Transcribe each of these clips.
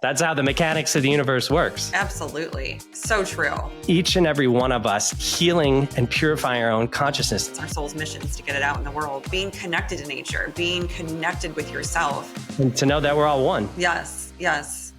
That's how the mechanics of the universe works. Absolutely. So true. Each and every one of us healing and purifying our own consciousness. It's our soul's mission is to get it out in the world. Being connected to nature, being connected with yourself. And to know that we're all one. Yes, yes.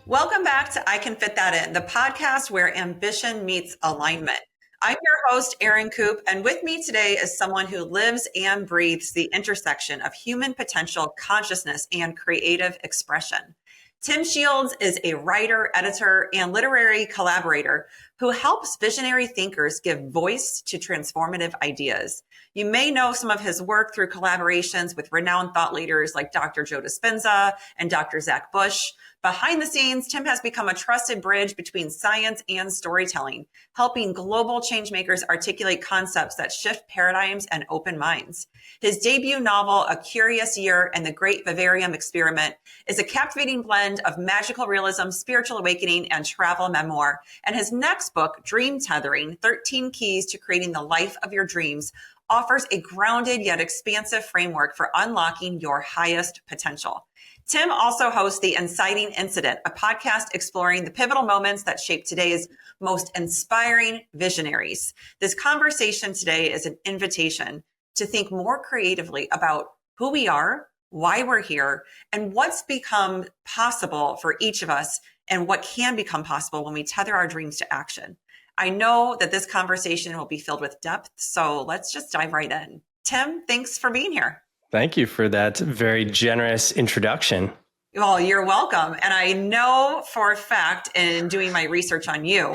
Welcome back to I Can Fit That In, the podcast where ambition meets alignment. I'm your host, Erin Coupe, and with me today is someone who lives and breathes the intersection of human potential, consciousness, and creative expression. Tim Shields is a writer, editor, and literary collaborator who helps visionary thinkers give voice to transformative ideas. You may know some of his work through collaborations with renowned thought leaders like Dr. Joe Dispenza and Dr. Zach Bush. Behind the scenes, Tim has become a trusted bridge between science and storytelling, helping global changemakers articulate concepts that shift paradigms and open minds. His debut novel, A Curious Year and the Great Vivarium Experiment, is a captivating blend of magical realism, spiritual awakening, and travel memoir. And his next book, Dream Tethering, 13 Keys to Creating the Life of Your Dreams, offers a grounded yet expansive framework for unlocking your highest potential. Tim also hosts the Inciting Incident, a podcast exploring the pivotal moments that shape today's most inspiring visionaries. This conversation today is an invitation to think more creatively about who we are, why we're here, and what's become possible for each of us and what can become possible when we tether our dreams to action. I know that this conversation will be filled with depth, so let's just dive right in. Tim, thanks for being here. Thank you for that very generous introduction. Well, you're welcome. And I know for a fact in doing my research on you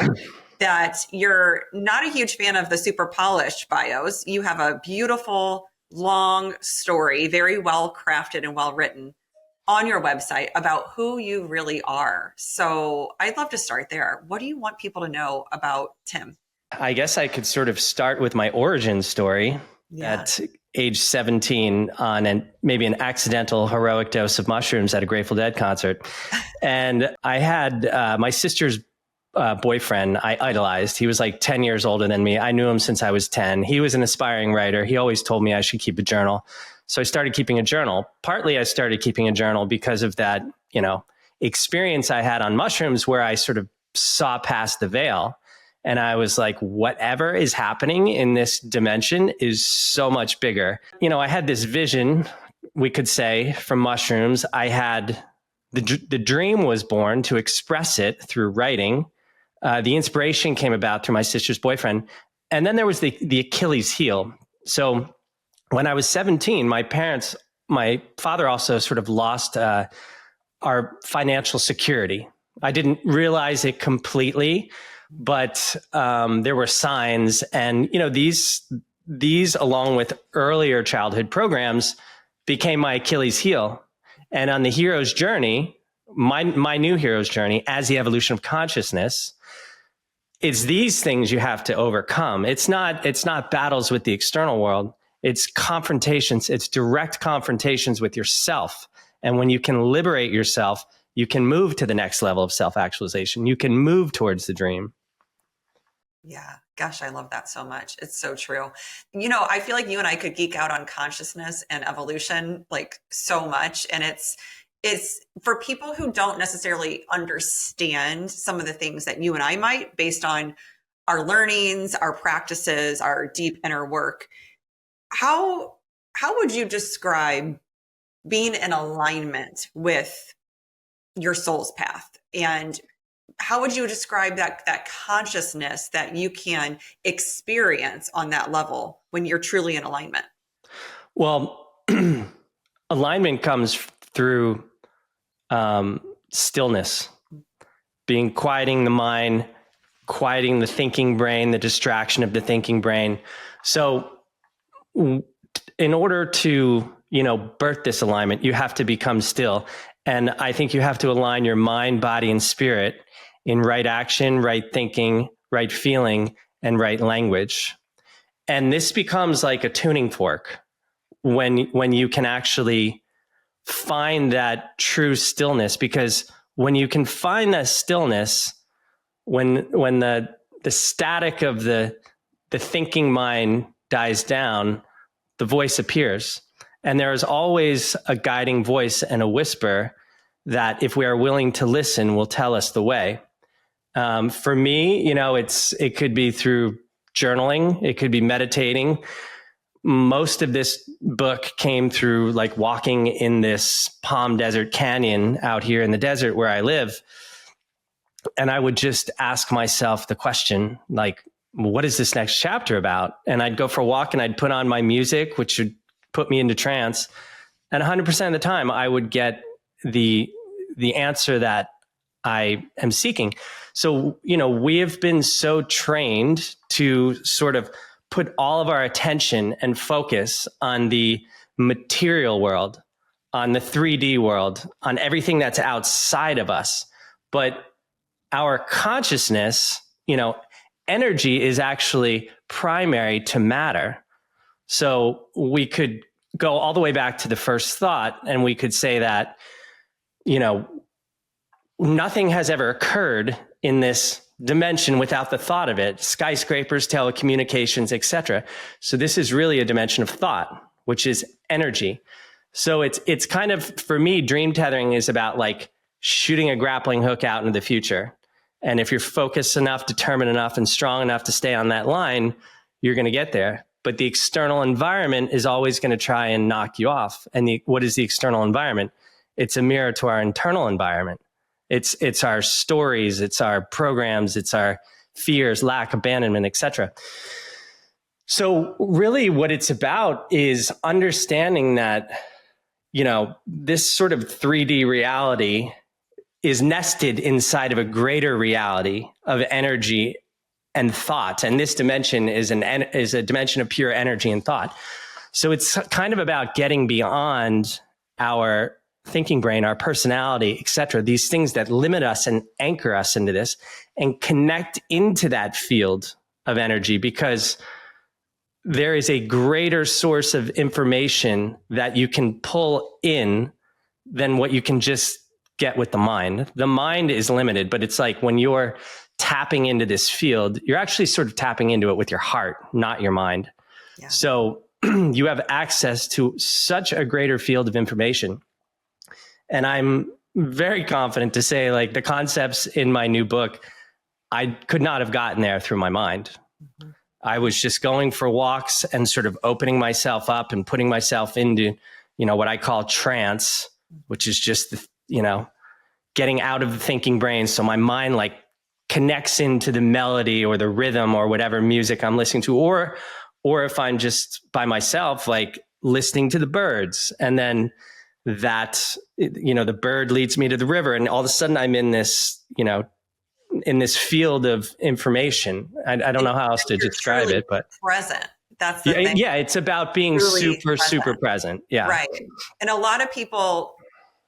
that you're not a huge fan of the super polished bios. You have a beautiful, long story, very well crafted and well written on your website about who you really are. So I'd love to start there. What do you want people to know about Tim? I guess I could sort of start with my origin story. At age 17 on maybe an accidental heroic dose of mushrooms at a Grateful Dead concert. And I had my sister's boyfriend I idolized. He was like 10 years older than me. I knew him since I was 10. He was an aspiring writer. He always told me I should keep a journal. So I started keeping a journal. Partly I started keeping a journal because of that, experience I had on mushrooms where I sort of saw past the veil. And I was like, whatever is happening in this dimension is so much bigger. I had this vision, we could say, from mushrooms. I had the dream was born to express it through writing. The inspiration came about through my sister's boyfriend. And then there was the Achilles heel. So when I was 17, my father also sort of lost our financial security. I didn't realize it completely, but there were signs, and these along with earlier childhood programs became my Achilles heel. And on the hero's journey, my new hero's journey as the evolution of consciousness, it's these things you have to overcome. It's not battles with the external world. It's confrontations. It's direct confrontations with yourself. And when you can liberate yourself, you can move to the next level of self-actualization. You can move towards the dream. Yeah. Gosh, I love that so much. It's so true. I feel like you and I could geek out on consciousness and evolution like so much. And it's for people who don't necessarily understand some of the things that you and I might based on our learnings, our practices, our deep inner work. How would you describe being in alignment with your soul's path? And how would you describe that consciousness that you can experience on that level when you're truly in alignment? Well, alignment comes through stillness, quieting the mind, quieting the thinking brain, the distraction of the thinking brain. So in order to, birth this alignment, you have to become still. And I think you have to align your mind, body, and spirit in right action, right thinking, right feeling, and right language. And this becomes like a tuning fork when you can actually find that true stillness, because when you can find that stillness, when the static of the thinking mind dies down, the voice appears. And there is always a guiding voice and a whisper that, if we are willing to listen, will tell us the way. For me, it could be through journaling. It could be meditating. Most of this book came through like walking in this Palm Desert Canyon out here in the desert where I live. And I would just ask myself the question, like, what is this next chapter about? And I'd go for a walk and I'd put on my music, which would put me into trance. And 100% of the time I would get the answer that I am seeking. So, we have been so trained to sort of put all of our attention and focus on the material world, on the 3D world, on everything that's outside of us. But our consciousness, energy is actually primary to matter. So we could go all the way back to the first thought, and we could say that, nothing has ever occurred in this dimension without the thought of it. Skyscrapers, telecommunications, etc. So this is really a dimension of thought, which is energy. So it's kind of, for me, dream tethering is about like shooting a grappling hook out into the future. And if you're focused enough, determined enough, and strong enough to stay on that line, you're going to get there. But the external environment is always going to try and knock you off. And what is the external environment? It's a mirror to our internal environment. It's our stories, it's our programs, it's our fears, lack, abandonment, etc. So really what it's about is understanding that, this sort of 3D reality is nested inside of a greater reality of energy and thought. And this dimension is a dimension of pure energy and thought. So it's kind of about getting beyond our thinking brain, our personality, etc., these things that limit us and anchor us into this, and connect into that field of energy, because there is a greater source of information that you can pull in than what you can just get with the mind. The mind is limited, but it's like when you're tapping into this field, you're actually sort of tapping into it with your heart, not your mind. Yeah. So you have access to such a greater field of information. And I'm very confident to say, like, the concepts in my new book, I could not have gotten there through my mind. Mm-hmm. I was just going for walks and sort of opening myself up and putting myself into, what I call trance, which is just, getting out of the thinking brain. So my mind like connects into the melody or the rhythm or whatever music I'm listening to, or if I'm just by myself, like listening to the birds, and then that, the bird leads me to the river, and all of a sudden I'm in this, in this field of information. I don't know how else to describe it, but present. That's the thing. Yeah, it's about being super present. Yeah. Right. And a lot of people,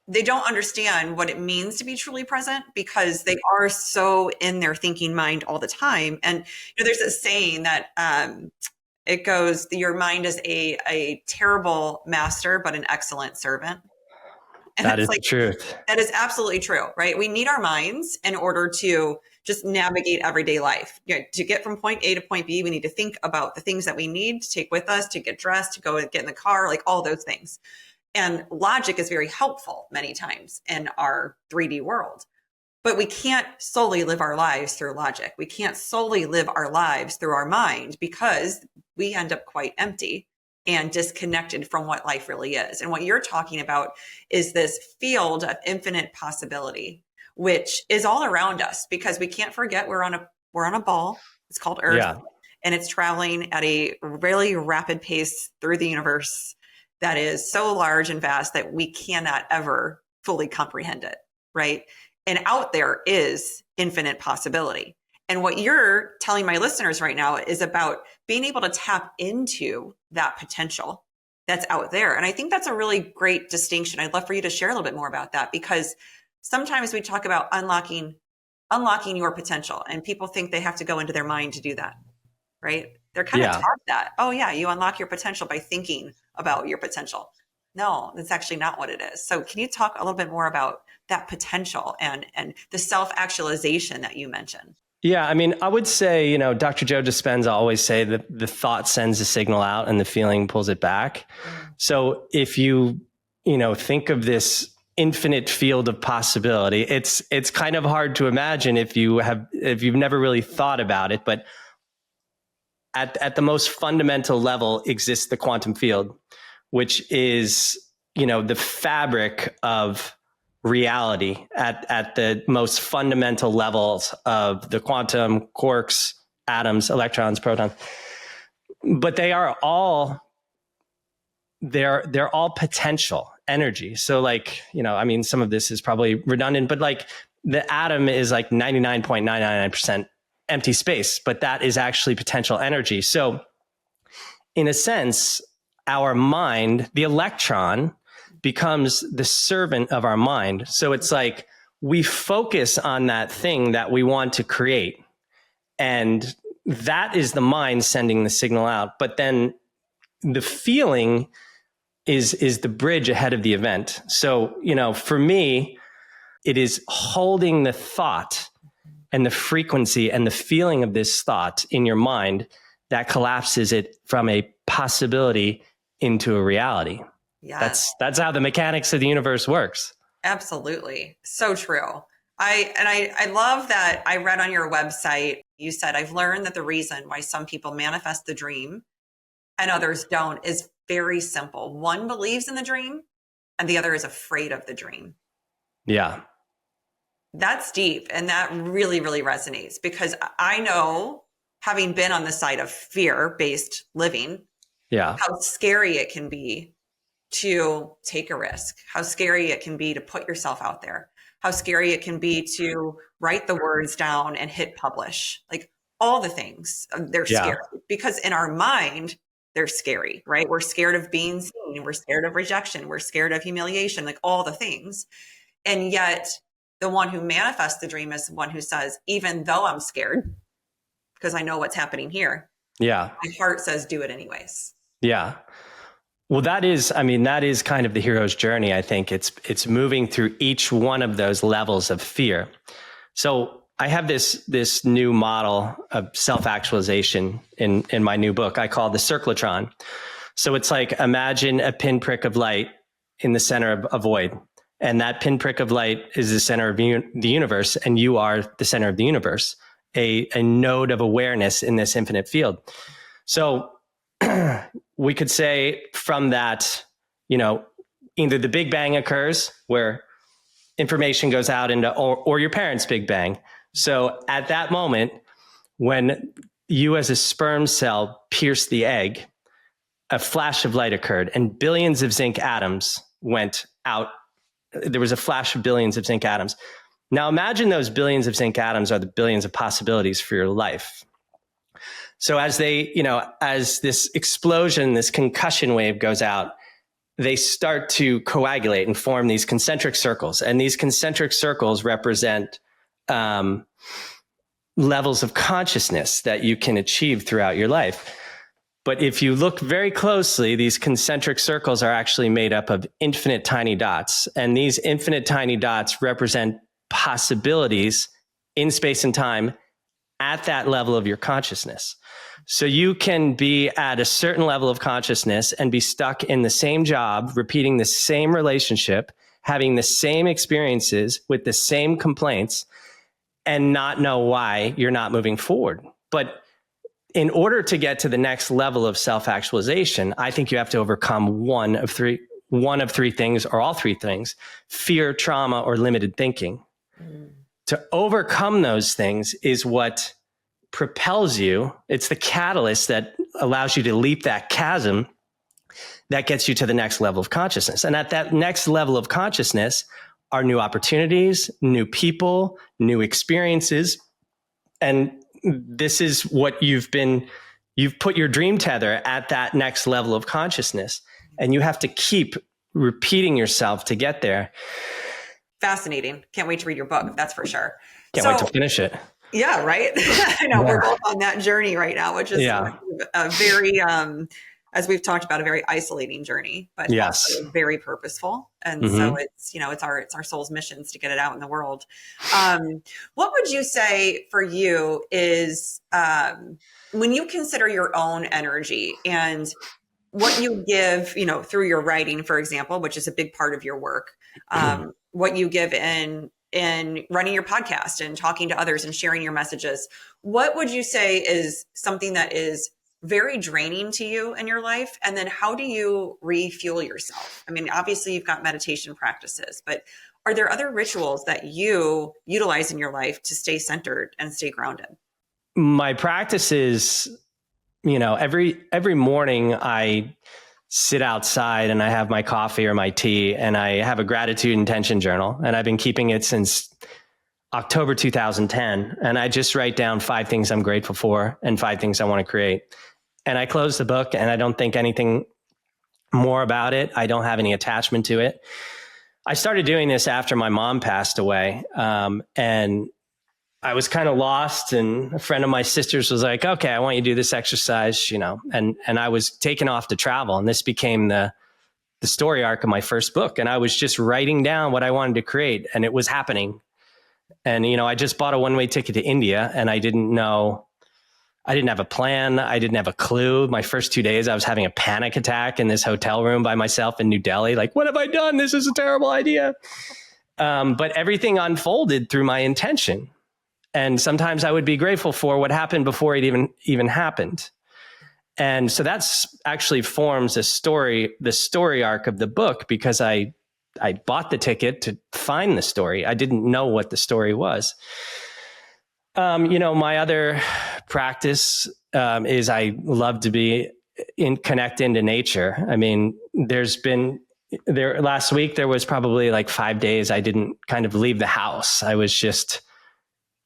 they don't understand what it means to be truly present, because they are so in their thinking mind all the time. And there's a saying that it goes, your mind is a terrible master, but an excellent servant. And that is the truth. That is absolutely true, right? We need our minds in order to just navigate everyday life. To get from point A to point B, we need to think about the things that we need to take with us, to get dressed, to go and get in the car, like all those things. And logic is very helpful many times in our 3D world. But we can't solely live our lives through logic. We can't solely live our lives through our mind, because we end up quite empty and disconnected from what life really is. And what you're talking about is this field of infinite possibility, which is all around us, because we can't forget we're on a ball. It's called Earth. Yeah. And it's traveling at a really rapid pace through the universe that is so large and vast that we cannot ever fully comprehend it, right? And out there is infinite possibility. And what you're telling my listeners right now is about being able to tap into that potential that's out there. And I think that's a really great distinction. I'd love for you to share a little bit more about that, because sometimes we talk about unlocking your potential, and people think they have to go into their mind to do that, right? They're kind of taught that, oh yeah, you unlock your potential by thinking about your potential. No, that's actually not what it is. So can you talk a little bit more about that potential and the self-actualization that you mentioned? Yeah, I mean, I would say, Dr. Joe Dispenza always say that the thought sends a signal out and the feeling pulls it back. So if you, think of this infinite field of possibility, it's kind of hard to imagine if you've never really thought about it. But at the most fundamental level exists the quantum field, which is, the fabric of reality at the most fundamental levels of the quantum, quarks, atoms, electrons, protons. But they're all potential energy. So some of this is probably redundant, but the atom is 99.999% empty space, but that is actually potential energy. So in a sense, our mind, the electron, becomes the servant of our mind. So it's like we focus on that thing that we want to create. And that is the mind sending the signal out. But then the feeling is the bridge ahead of the event. So, for me, it is holding the thought and the frequency and the feeling of this thought in your mind that collapses it from a possibility into a reality. Yeah. That's how the mechanics of the universe works. Absolutely. So true. I love that I read on your website, you said, I've learned that the reason why some people manifest the dream and others don't is very simple. One believes in the dream and the other is afraid of the dream. Yeah. That's deep. And that really, really resonates because I know, having been on the side of fear-based living, how scary it can be to take a risk, how scary it can be to put yourself out there, how scary it can be to write the words down and hit publish, all the things. They're scary because in our mind, they're scary, right? We're scared of being seen. We're scared of rejection. We're scared of humiliation, all the things. And yet the one who manifests the dream is the one who says, even though I'm scared, because I know what's happening here. My heart says, do it anyways. Yeah. Well, that is kind of the hero's journey. I think it's moving through each one of those levels of fear. So I have this new model of self-actualization in my new book I call the circlotron. So it's imagine a pinprick of light in the center of a void. And that pinprick of light is the center of the universe, and you are the center of the universe, a node of awareness in this infinite field. So we could say from that, either the Big Bang occurs where information goes out into, or your parents' Big Bang. So at that moment, when you as a sperm cell pierced the egg, a flash of light occurred and billions of zinc atoms went out. There was a flash of billions of zinc atoms. Now imagine those billions of zinc atoms are the billions of possibilities for your life. So as as this explosion, this concussion wave goes out, they start to coagulate and form these concentric circles. And these concentric circles represent levels of consciousness that you can achieve throughout your life. But if you look very closely, these concentric circles are actually made up of infinite tiny dots. And these infinite tiny dots represent possibilities in space and time at that level of your consciousness. So you can be at a certain level of consciousness and be stuck in the same job, repeating the same relationship, having the same experiences with the same complaints, and not know why you're not moving forward. But in order to get to the next level of self-actualization, I think you have to overcome one of three things, or all three things: fear, trauma, or limited thinking. To overcome those things is what propels you. It's the catalyst that allows you to leap that chasm that gets you to the next level of consciousness. And at that next level of consciousness are new opportunities, new people, new experiences. And this is what you've put your dream tether at that next level of consciousness. And you have to keep repeating yourself to get there. Fascinating. Can't wait to read your book. That's for sure. Can't wait to finish it. Yeah, right. I know we're both on that journey right now, which is a very as we've talked about, a very isolating journey, but Yes. also very purposeful. And so it's, it's our soul's missions to get it out in the world. What would you say for you is, when you consider your own energy and what you give, through your writing, for example, which is a big part of your work, what you give in running your podcast and talking to others and sharing your messages, what would you say is something that is very draining to you in your life? And then how do you refuel yourself? I mean, obviously you've got meditation practices, but are there other rituals that you utilize in your life to stay centered and stay grounded? My practice is, every morning I sit outside and I have my coffee or my tea and I have a gratitude intention journal, and I've been keeping it since October 2010. And I just write down 5 things I'm grateful for and 5 things I want to create. And I close the book and I don't think anything more about it. I don't have any attachment to it. I started doing this after my mom passed away. And I was kind of lost, and a friend of my sister's was like, okay, I want you to do this exercise, and I was taken off to travel. And this became the story arc of my first book. And I was just writing down what I wanted to create, and it was happening. And, I just bought a one-way ticket to India, and I didn't have a plan. I didn't have a clue. My first 2 days, I was having a panic attack in this hotel room by myself in New Delhi. Like, what have I done? This is a terrible idea. But everything unfolded through my intention. And sometimes I would be grateful for what happened before it even happened. And so that's actually forms the story arc of the book, because I bought the ticket to find the story. I didn't know what the story was. My other practice is I love to be connect into nature. I mean, last week, there was probably like 5 days I didn't kind of leave the house. I was just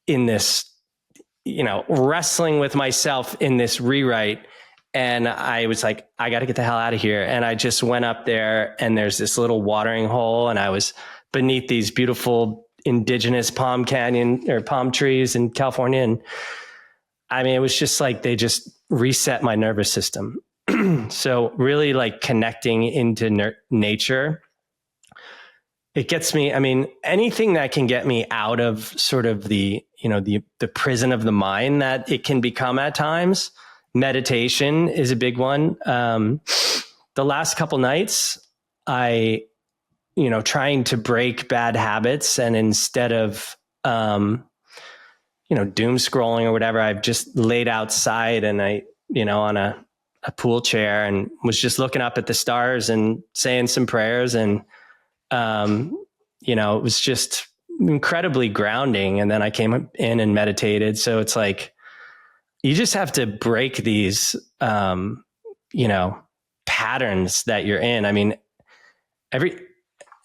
in this, wrestling with myself in this rewrite. And I was like, I got to get the hell out of here. And I just went up there, and there's this little watering hole, and I was beneath these beautiful indigenous palm trees in California. And I mean, it was just like, they just reset my nervous system. So really, like, connecting into nature, it gets me, I mean, anything that can get me out of sort of the prison of the mind that it can become at times. Meditation is a big one. The last couple nights, trying to break bad habits, and instead of, doom scrolling or whatever, I've just laid outside and on a pool chair, and was just looking up at the stars and saying some prayers. And, it was just incredibly grounding. And then I came in and meditated. So it's like, you just have to break these, patterns that you're in. I mean,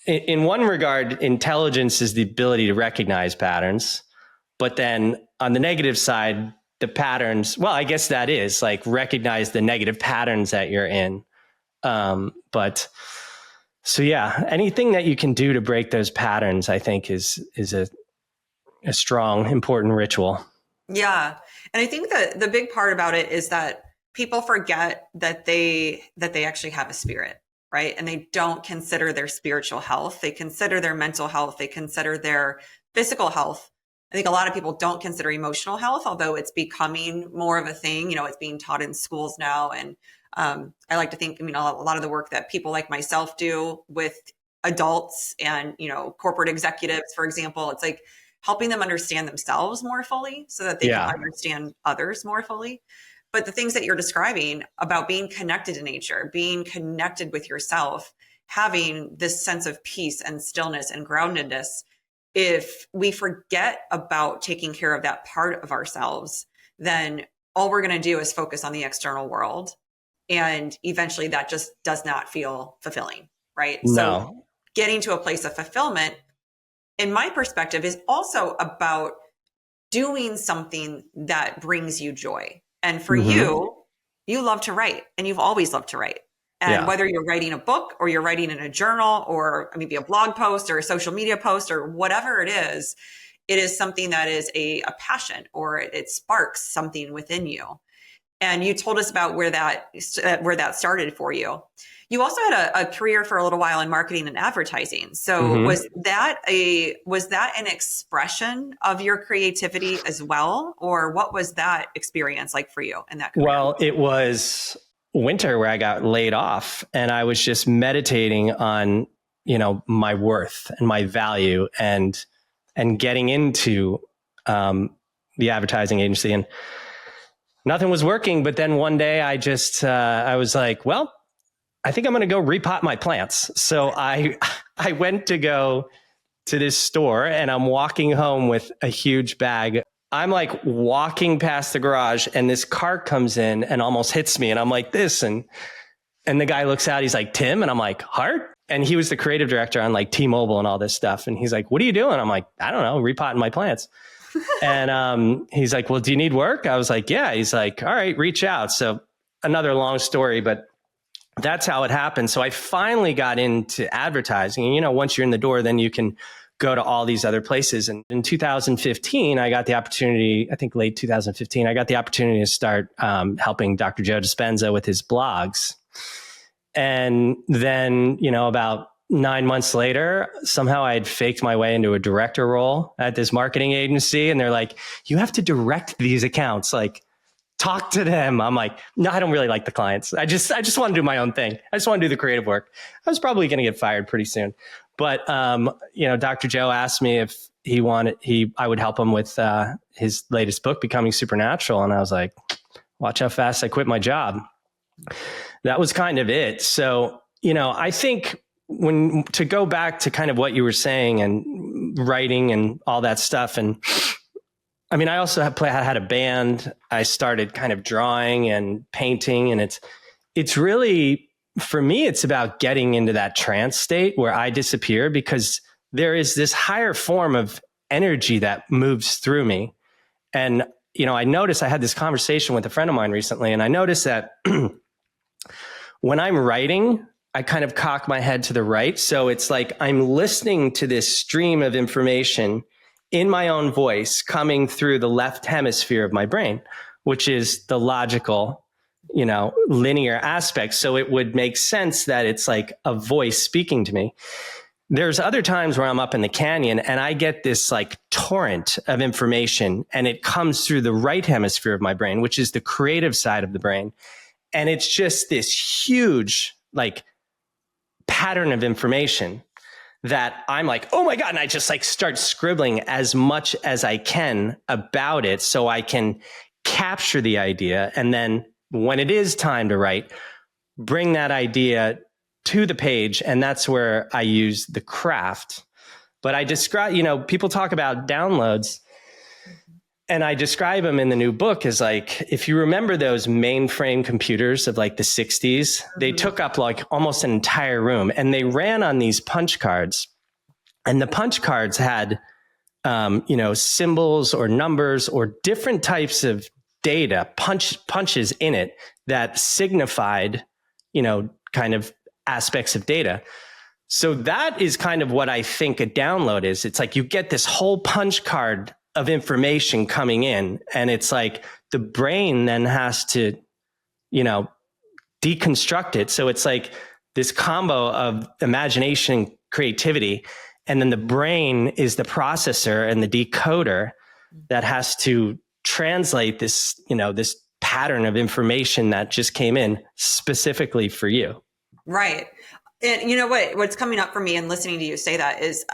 in one regard, intelligence is the ability to recognize patterns. But then on the negative side, the patterns, well, I guess that is like, recognize the negative patterns that you're in. So yeah, anything that you can do to break those patterns, I think is a strong, important ritual. Yeah. And I think that the big part about it is that people forget that they actually have a spirit, right? And they don't consider their spiritual health. They consider their mental health. They consider their physical health. I think a lot of people don't consider emotional health, although it's becoming more of a thing. It's being taught in schools now. And I like to think, a lot of the work that people like myself do with adults and, corporate executives, for example, it's like helping them understand themselves more fully so that they can understand others more fully. But the things that you're describing about being connected to nature, being connected with yourself, having this sense of peace and stillness and groundedness, if we forget about taking care of that part of ourselves, then all we're going to do is focus on the external world. And eventually that just does not feel fulfilling, right? No. So getting to a place of fulfillment, in my perspective, is also about doing something that brings you joy. And for you love to write, and you've always loved to write. And whether you're writing a book or you're writing in a journal or maybe a blog post or a social media post or whatever it is something that is a passion, or it sparks something within you. And you told us about where that started for you. You also had a career for a little while in marketing and advertising. So was that an expression of your creativity as well? Or what was that experience like for you in that career? Well, it was winter where I got laid off, and I was just meditating on, my worth and my value and getting into the advertising agency, and nothing was working. But then one day I was like, well, I think I'm going to go repot my plants. So I went to go to this store, and I'm walking home with a huge bag. I'm like walking past the garage, and this car comes in and almost hits me. And I'm like this. And the guy looks out, he's like, Tim. And I'm like, Hart? And he was the creative director on like T-Mobile and all this stuff. And he's like, what are you doing? I'm like, I don't know, repotting my plants. And he's like, well, do you need work? I was like, yeah. He's like, all right, reach out. So another long story, but that's how it happened. So I finally got into advertising. And, once you're in the door, then you can go to all these other places. And in 2015, I got the opportunity, I think late 2015, I got the opportunity to start helping Dr. Joe Dispenza with his blogs. And then, about 9 months later, somehow I had faked my way into a director role at this marketing agency. And they're like, you have to direct these accounts, like talk to them. I'm like, no, I don't really like the clients. I just want to do my own thing. I just want to do the creative work. I was probably going to get fired pretty soon. But, Dr. Joe asked me if I would help him with his latest book, Becoming Supernatural. And I was like, watch how fast I quit my job. That was kind of it. So, I think to go back to kind of what you were saying and writing and all that stuff. And I mean, I also had a band. I started kind of drawing and painting, and it's really, for me, it's about getting into that trance state where I disappear, because there is this higher form of energy that moves through me. And, I noticed, I had this conversation with a friend of mine recently, and I noticed that when I'm writing, I kind of cock my head to the right. So it's like I'm listening to this stream of information in my own voice coming through the left hemisphere of my brain, which is the logical, linear aspect. So it would make sense that it's like a voice speaking to me. There's other times where I'm up in the canyon and I get this like torrent of information, and it comes through the right hemisphere of my brain, which is the creative side of the brain. And it's just this huge like pattern of information that I'm like, oh my God. And I just like start scribbling as much as I can about it so I can capture the idea. And then when it is time to write, bring that idea to the page. And that's where I use the craft. But I describe, people talk about downloads, and I describe them in the new book as like, if you remember those mainframe computers of like the 60s, they took up like almost an entire room, and they ran on these punch cards. And the punch cards had, symbols or numbers or different types of data, punches in it that signified, kind of aspects of data. So that is kind of what I think a download is. It's like you get this whole punch card of information coming in, and it's like the brain then has to, deconstruct it. So it's like this combo of imagination, creativity, and then the brain is the processor and the decoder that has to translate this, this pattern of information that just came in specifically for you. Right. And you know what's coming up for me and listening to you say that is,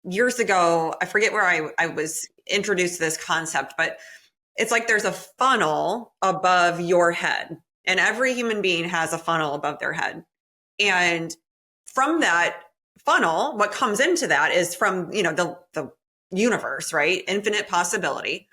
years ago, I forget where I was introduced to this concept, but it's like there's a funnel above your head, and every human being has a funnel above their head. And from that funnel, what comes into that is from, the universe, right? Infinite possibility.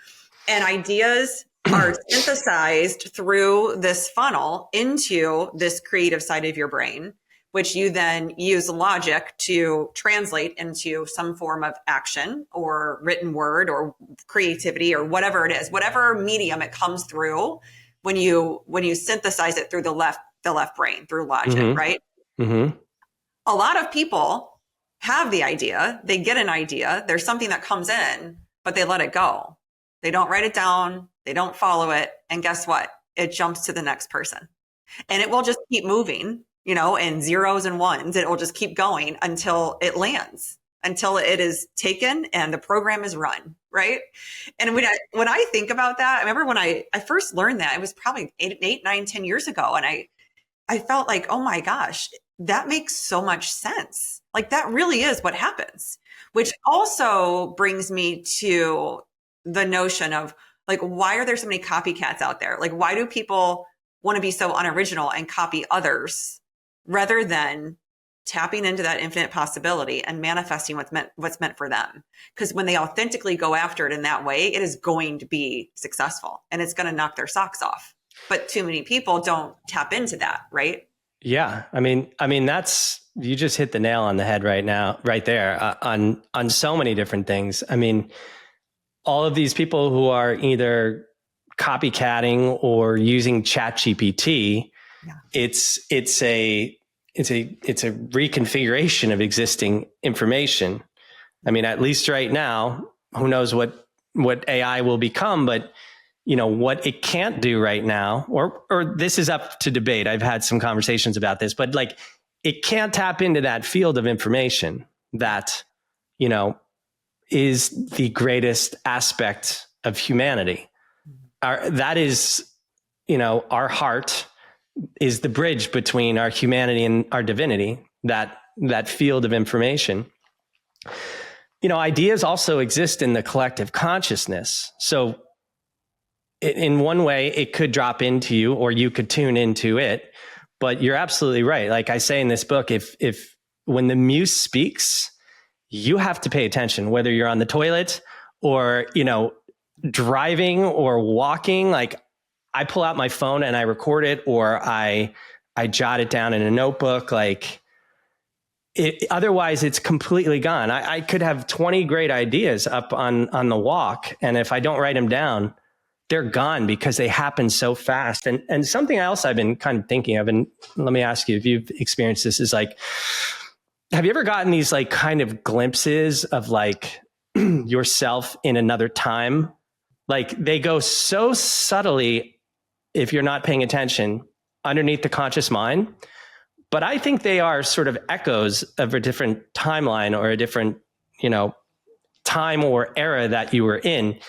And ideas are synthesized through this funnel into this creative side of your brain, which you then use logic to translate into some form of action or written word or creativity or whatever it is, whatever medium it comes through when you synthesize it through the left brain, through logic, right? Mm-hmm. A lot of people have the idea, they get an idea, there's something that comes in, but they let it go. They don't write it down, they don't follow it, And guess what? It jumps to the next person. And it will just keep moving, in zeros and ones. It will just keep going until it lands, until it is taken and the program is run, right? And when I think about that, I remember when I first learned that, it was probably 8, 9, 10 years ago. And I felt like, oh my gosh, that makes so much sense. Like that really is what happens, which also brings me to the notion of like, why are there so many copycats out there? Like, why do people want to be so unoriginal and copy others rather than tapping into that infinite possibility and manifesting what's meant for them? Because when they authentically go after it in that way, it is going to be successful and it's going to knock their socks off. But too many people don't tap into that, right? Yeah. I mean, you just hit the nail on the head right now, right there, on so many different things. I mean, all of these people who are either copycatting or using ChatGPT, it's a reconfiguration of existing information. I mean, at least right now, who knows what AI will become, but what it can't do right now, or this is up to debate. I've had some conversations about this, but like it can't tap into that field of information that, is the greatest aspect of humanity. That is, our heart is the bridge between our humanity and our divinity, that field of information. Ideas also exist in the collective consciousness. So in one way, it could drop into you or you could tune into it. But you're absolutely right. Like I say in this book, if when the muse speaks, you have to pay attention, whether you're on the toilet or, driving or walking. Like I pull out my phone and I record it, or I jot it down in a notebook. Like otherwise it's completely gone. I could have 20 great ideas up on the walk. And if I don't write them down, they're gone because they happen so fast. And something else I've been kind of thinking of, and let me ask you if you've experienced this, is like, have you ever gotten these like kind of glimpses of like yourself in another time? Like they go so subtly, if you're not paying attention, underneath the conscious mind. But I think they are sort of echoes of a different timeline or a different, time or era that you were in.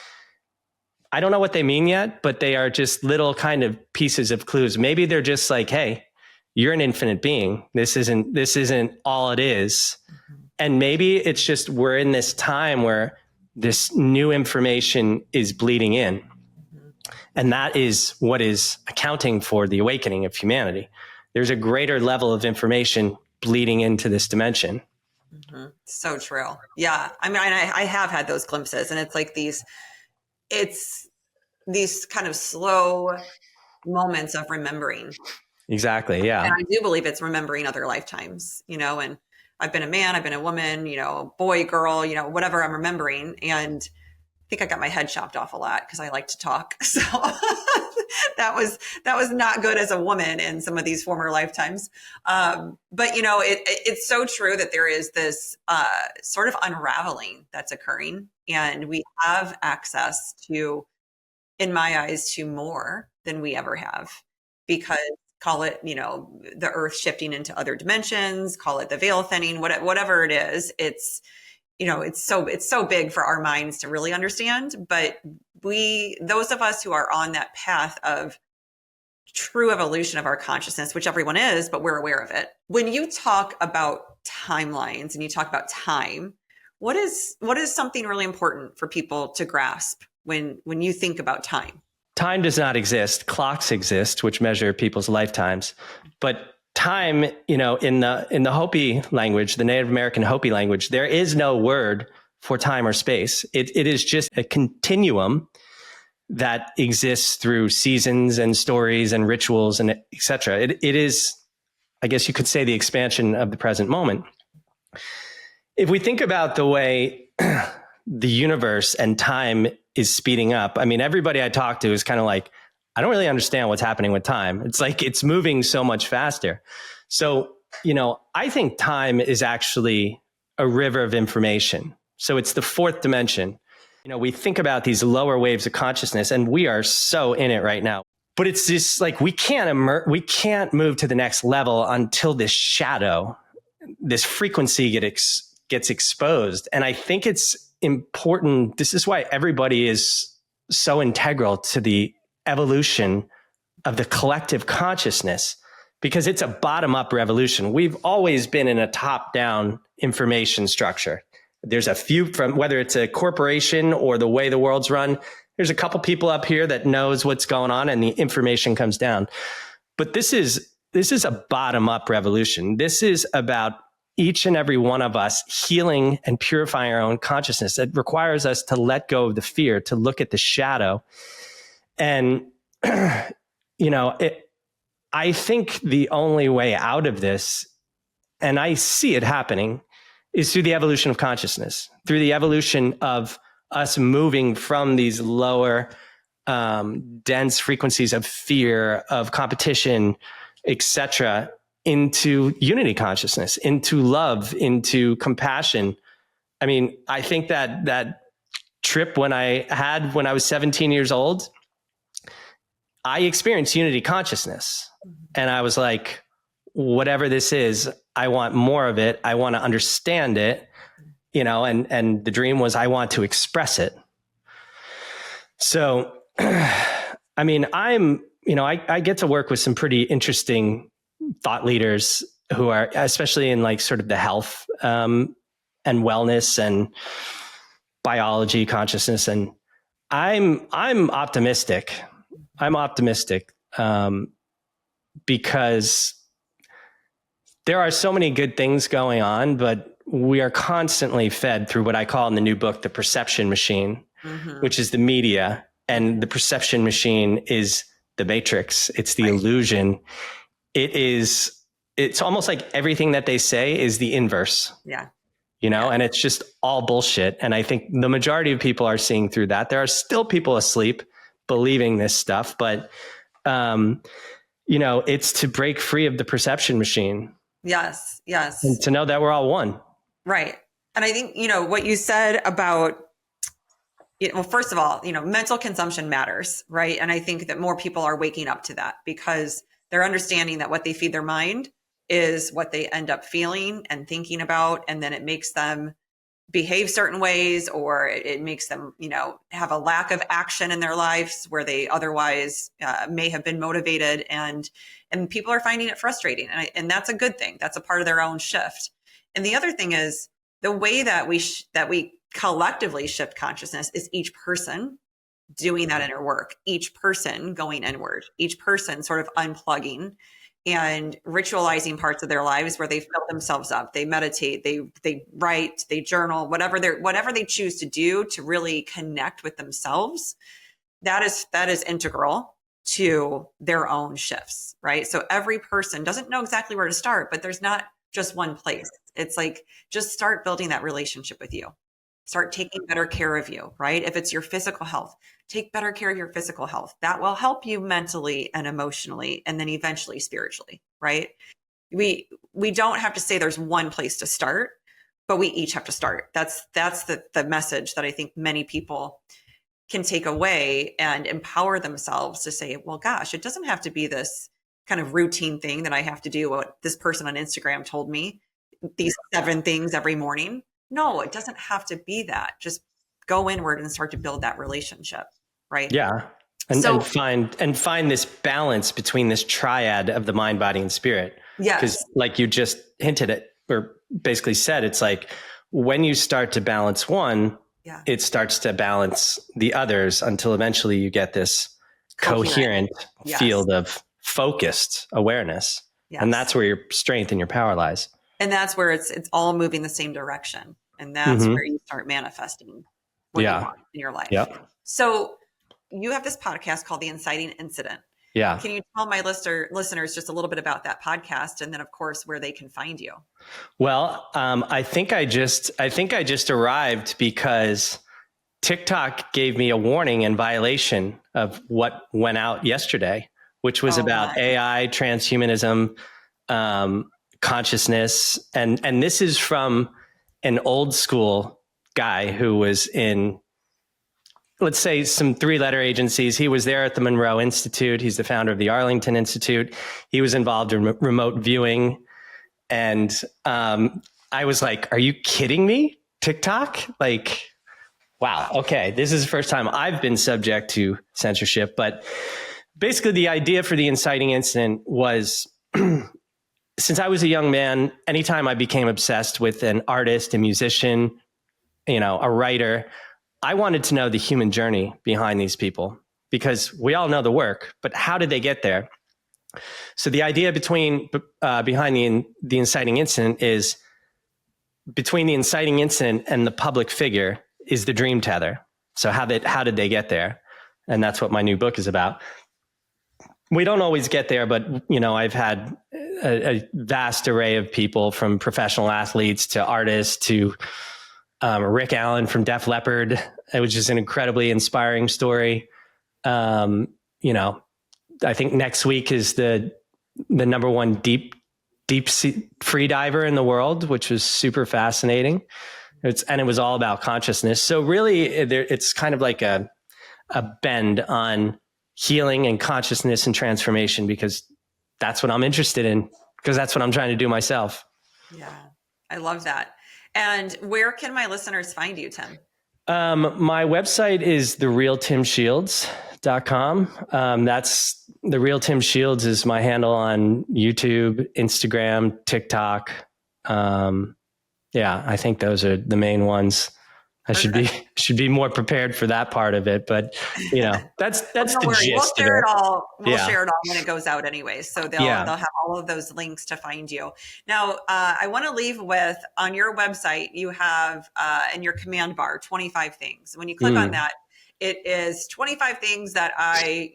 I don't know what they mean yet, but they are just little kind of pieces of clues. Maybe they're just like, hey, you're an infinite being. This isn't all it is. And maybe it's just we're in this time where this new information is bleeding in. And that is what is accounting for the awakening of humanity. There's a greater level of information bleeding into this dimension. Mm-hmm. So true. Yeah. I mean, I have had those glimpses, and it's like these kind of slow moments of remembering. Exactly. Yeah. And I do believe it's remembering other lifetimes, and I've been a man, I've been a woman, boy, girl, whatever I'm remembering. And I think I got my head chopped off a lot because I like to talk. So that was not good as a woman in some of these former lifetimes. But it's so true that there is this sort of unraveling that's occurring, and we have access to, in my eyes, to more than we ever have, because call it, the earth shifting into other dimensions, call it the veil thinning, whatever it is. It's, it's so big for our minds to really understand. But those of us who are on that path of true evolution of our consciousness, which everyone is, but we're aware of it. When you talk about timelines and you talk about time, what is something really important for people to grasp when you think about time? Time does not exist. Clocks exist, which measure people's lifetimes. But time, in the Hopi language, the Native American Hopi language, there is no word for time or space. It is just a continuum that exists through seasons and stories and rituals and et cetera. It is, I guess you could say, the expansion of the present moment. If we think about the way the universe and time is speeding up, I mean, everybody I talk to is kind of like, I don't really understand what's happening with time. It's like it's moving so much faster. So, I think time is actually a river of information. So it's the fourth dimension. We think about these lower waves of consciousness, and we are so in it right now. But it's just like we can't move to the next level until this shadow, this frequency gets exposed. And I think it's important. This is why everybody is so integral to the evolution of the collective consciousness, because it's a bottom-up revolution. We've always been in a top-down information structure. There's a few, from whether it's a corporation or the way the world's run, there's a couple people up here that knows what's going on and the information comes down. But this is a bottom-up revolution. This is about each and every one of us healing and purifying our own consciousness. It requires us to let go of the fear, to look at the shadow. And, I think the only way out of this, and I see it happening, is through the evolution of consciousness, through the evolution of us moving from these lower, dense frequencies of fear, of competition, etc., into unity consciousness, into love, into compassion. I mean, I think that trip when I was 17 years old, I experienced unity consciousness. And I was like, whatever this is, I want more of it. I want to understand it, and the dream was I want to express it. So, I mean, I get to work with some pretty interesting thought leaders who are, especially in like sort of the health and wellness and biology consciousness. And I'm optimistic. I'm optimistic because there are so many good things going on, but we are constantly fed through what I call in the new book, the perception machine, which is the media. And the perception machine is the matrix. It's the illusion. It's almost like everything that they say is the inverse. Yeah. And it's just all bullshit. And I think the majority of people are seeing through that. There are still people asleep believing this stuff, but, it's to break free of the perception machine. Yes. Yes. And to know that we're all one. Right. And I think, what you said about, well, first of all, mental consumption matters, right? And I think that more people are waking up to that because they're understanding that what they feed their mind is what they end up feeling and thinking about. And then it makes them behave certain ways, or it makes them, have a lack of action in their lives where they otherwise may have been motivated. And people are finding it frustrating. And that's a good thing. That's a part of their own shift. And the other thing is the way that we collectively shift consciousness is each person doing that inner work, each person going inward, each person sort of unplugging and ritualizing parts of their lives where they fill themselves up. They meditate, they write, they journal, whatever they choose to do to really connect with themselves. That is integral to their own shifts, right? So every person doesn't know exactly where to start, but there's not just one place. It's like, just start building that relationship with you. Start taking better care of you, right? If it's your physical health, take better care of your physical health. That will help you mentally and emotionally, and then eventually spiritually, right? We don't have to say there's one place to start, but we each have to start. That's the message that I think many people can take away and empower themselves to say, well, gosh, it doesn't have to be this kind of routine thing that I have to do what this person on Instagram told me, these 7 things every morning. No, it doesn't have to be that. Just go inward and start to build that relationship, right? Yeah. And find this balance between this triad of the mind, body, and spirit. Yes. Because like you just hinted at, or basically said, it's like when you start to balance one, it starts to balance the others until eventually you get this coherent field of focused awareness. Yes. And that's where your strength and your power lies. And that's where it's all moving the same direction. And that's where you start manifesting what you want in your life. Yep. So you have this podcast called the Inciting Incident. Yeah. Can you tell my listeners just a little bit about that podcast, and then of course where they can find you? Well, I think I just arrived because TikTok gave me a warning in violation of what went out yesterday, which was about AI, transhumanism, consciousness. And this is from an old school guy who was in let's say, some 3-letter agencies. He was there at the Monroe Institute. He's the founder of the Arlington Institute. He was involved in remote viewing. And I was like, are you kidding me? TikTok? Like, wow. Okay. This is the first time I've been subject to censorship. But basically, the idea for the Inciting Incident was, since I was a young man, anytime I became obsessed with an artist, a musician, a writer, I wanted to know the human journey behind these people, because we all know the work, but how did they get there? So the idea behind the Inciting Incident is, between the inciting incident and the public figure is the dream tether. So how did they get there? And that's what my new book is about. We don't always get there, but I've had a vast array of people, from professional athletes to artists to Rick Allen from Def Leppard, which is an incredibly inspiring story. I think next week is the number one deep sea free diver in the world, which was super fascinating. And it was all about consciousness. So really, it's kind of like a bend on healing and consciousness and transformation, because that's what I'm interested in, because that's what I'm trying to do myself. Yeah, I love that. And where can my listeners find you, Tim? My website is therealtimshields.com. That's The Real Tim Shields is my handle on YouTube, Instagram, TikTok. I think those are the main ones. I should be more prepared for that part of it, but that's the gist. We'll share it all. We'll share it all when it goes out anyway. So they'll have all of those links to find you. Now, I want to leave with, on your website, you have in your command bar 25 things. When you click on that, it is 25 things that I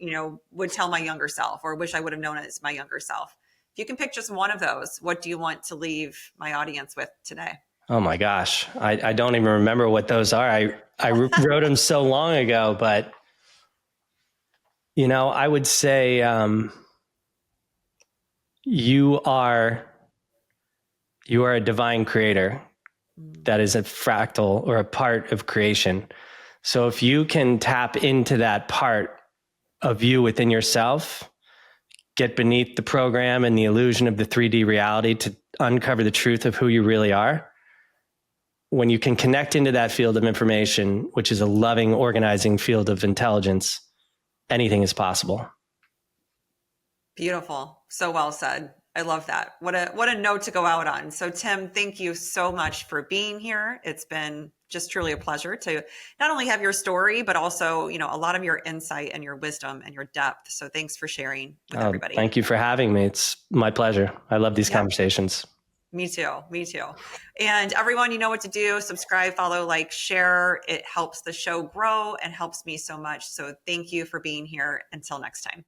would tell my younger self, or wish I would have known as my younger self. If you can pick just one of those, what do you want to leave my audience with today? Oh my gosh. I don't even remember what those are. I wrote them so long ago, but I would say, you are a divine creator that is a fractal or a part of creation. So if you can tap into that part of you within yourself, get beneath the program and the illusion of the 3D reality to uncover the truth of who you really are, when you can connect into that field of information, which is a loving, organizing field of intelligence, anything is possible. Beautiful. So well said. I love that. What a note to go out on. So Tim, thank you so much for being here. It's been just truly a pleasure to not only have your story, but also, a lot of your insight and your wisdom and your depth. So thanks for sharing with everybody. Thank you for having me. It's my pleasure. I love these conversations. Me too. And everyone, you know what to do. Subscribe, follow, like, share. It helps the show grow and helps me so much. So thank you for being here. Until next time.